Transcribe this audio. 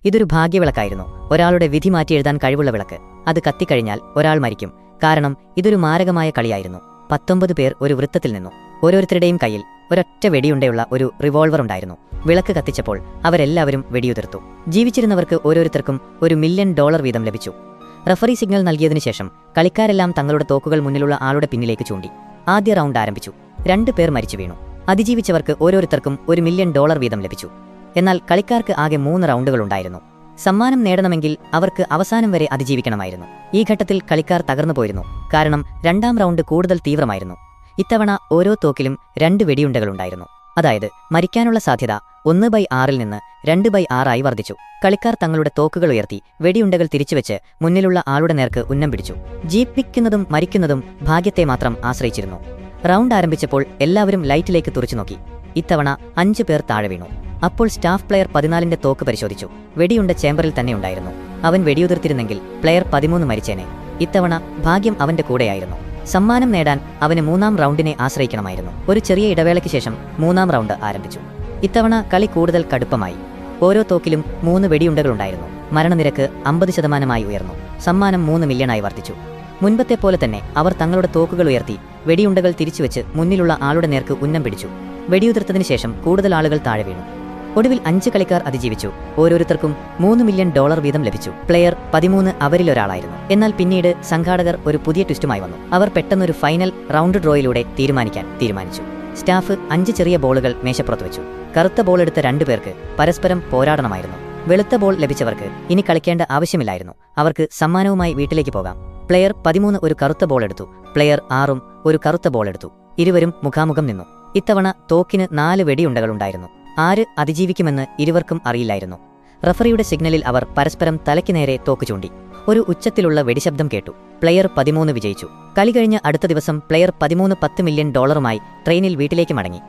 ഇതൊരു ഭാഗ്യവിളക്കായിരുന്നു. ഒരാളുടെ വിധി മാറ്റിയെഴുതാൻ കഴിവുള്ള വിളക്ക്. അത് കത്തിക്കഴിഞ്ഞാൽ ഒരാൾ മരിക്കും. കാരണം ഇതൊരു മാരകമായ കളിയായിരുന്നു. 19 പേർ ഒരു വൃത്തത്തിൽ നിന്നു. ഓരോരുത്തരുടെയും കയ്യിൽ ഒരൊറ്റ വെടിയുണ്ടയുള്ള ഒരു റിവോൾവർ ഉണ്ടായിരുന്നു. വിളക്ക് കത്തിച്ചപ്പോൾ അവരെല്ലാവരും വെടിയുതിർത്തു. ജീവിച്ചിരുന്നവർക്ക് ഓരോരുത്തർക്കും $1 മില്യൺ വീതം ലഭിച്ചു. റഫറി സിഗ്നൽ നൽകിയതിനു ശേഷം കളിക്കാരെല്ലാം തങ്ങളുടെ തോക്കുകൾ മുന്നിലുള്ള ആളുടെ പിന്നിലേക്ക് ചൂണ്ടി. ആദ്യ റൗണ്ട് ആരംഭിച്ചു. 2 പേർ മരിച്ചു വീണു. അതിജീവിച്ചവർക്ക് ഓരോരുത്തർക്കും $1 മില്യൺ വീതം ലഭിച്ചു. എന്നാൽ കളിക്കാർക്ക് ആകെ 3 റൗണ്ടുകളുണ്ടായിരുന്നു. സമ്മാനം നേടണമെങ്കിൽ അവർക്ക് അവസാനം വരെ അതിജീവിക്കണമായിരുന്നു. ഈ ഘട്ടത്തിൽ കളിക്കാർ തകർന്നു പോയിരുന്നു. കാരണം 2ാം റൗണ്ട് കൂടുതൽ തീവ്രമായിരുന്നു. ഇത്തവണ ഓരോ തോക്കിലും 2 വെടിയുണ്ടകളുണ്ടായിരുന്നു. അതായത് മരിക്കാനുള്ള സാധ്യത 1/6 നിന്ന് 2/6 വർദ്ധിച്ചു. കളിക്കാർ തങ്ങളുടെ തോക്കുകൾ ഉയർത്തി വെടിയുണ്ടകൾ തിരിച്ചുവെച്ച് മുന്നിലുള്ള ആളുടെ നേർക്ക് ഉന്നം പിടിച്ചു. ജീവിക്കുന്നതും മരിക്കുന്നതും ഭാഗ്യത്തെ മാത്രം ആശ്രയിച്ചിരുന്നു. റൗണ്ട് ആരംഭിച്ചപ്പോൾ എല്ലാവരും ലൈറ്റിലേക്ക് തുറച്ചുനോക്കി. ഇത്തവണ 5 പേർ താഴെ വീണു. അപ്പോൾ സ്റ്റാഫ് പ്ലെയർ 14ന്റെ തോക്ക് പരിശോധിച്ചു. വെടിയുണ്ട ചേംബറിൽ തന്നെ ഉണ്ടായിരുന്നു. അവൻ വെടിയുതിർത്തിരുന്നെങ്കിൽ പ്ലെയർ 13 മരിച്ചേനെ. ഇത്തവണ ഭാഗ്യം അവന്റെ കൂടെയായിരുന്നു. സമ്മാനം നേടാൻ അവന് 3ാം റൗണ്ടിനെ ആശ്രയിക്കണമായിരുന്നു. ഒരു ചെറിയ ഇടവേളയ്ക്ക് ശേഷം 3ാം റൗണ്ട് ആരംഭിച്ചു. ഇത്തവണ കളി കൂടുതൽ കടുപ്പമായി. ഓരോ തോക്കിലും 3 വെടിയുണ്ടകളുണ്ടായിരുന്നു. മരണനിരക്ക് 50% ഉയർന്നു. സമ്മാനം 3 മില്യണായി വർദ്ധിച്ചു. മുൻപത്തെ പോലെ തന്നെ അവർ തങ്ങളുടെ തോക്കുകൾ ഉയർത്തി വെടിയുണ്ടകൾ തിരിച്ചുവെച്ച് മുന്നിലുള്ള ആളുടെ നേർക്ക് ഉന്നം പിടിച്ചു. വെടിയുതിർത്തതിനു ശേഷം കൂടുതൽ ആളുകൾ താഴെ വീണു. ഒടുവിൽ 5 കളിക്കാർ അതിജീവിച്ചു. ഓരോരുത്തർക്കും $3 മില്യൺ വീതം ലഭിച്ചു. പ്ലെയർ 13 അവരിലൊരാളായിരുന്നു. എന്നാൽ പിന്നീട് സംഘാടകർ ഒരു പുതിയ ട്വിസ്റ്റുമായി വന്നു. അവർ പെട്ടെന്നൊരു ഫൈനൽ റൗണ്ട് ഡ്രോയിലൂടെ തീരുമാനിച്ചു. സ്റ്റാഫ് 5 ചെറിയ ബോളുകൾ മേശപ്പുറത്ത് വെച്ചു. കറുത്ത ബോൾ എടുത്ത 2 പേർക്ക് പരസ്പരം പോരാടണമായിരുന്നു. വെളുത്ത ബോൾ ലഭിച്ചവർക്ക് ഇനി കളിക്കേണ്ട ആവശ്യമില്ലായിരുന്നു. അവർക്ക് സമ്മാനവുമായി വീട്ടിലേക്ക് പോകാം. പ്ലെയർ 13 ഒരു കറുത്ത ബോൾ എടുത്തു. പ്ലെയർ 6 ഒരു കറുത്ത ബോൾ എടുത്തു. ഇരുവരും മുഖാമുഖം നിന്നു. ഇത്തവണ തോക്കിന് 4 വെടിയുണ്ടകളുണ്ടായിരുന്നു. ആര് അതിജീവിക്കുമെന്ന് ഇരുവർക്കും അറിയില്ലായിരുന്നു. റഫറിയുടെ സിഗ്നലിൽ അവർ പരസ്പരം തലയ്ക്ക് നേരെ തോക്ക് ചൂണ്ടി. ഒരു ഉച്ചത്തിലുള്ള വെടിശബ്ദം കേട്ടു. പ്ലെയർ 13 വിജയിച്ചു. കളി കഴിഞ്ഞ് അടുത്ത ദിവസം പ്ലെയർ 13 $10 മില്യൺ ട്രെയിനിൽ വീട്ടിലേക്ക് മടങ്ങി.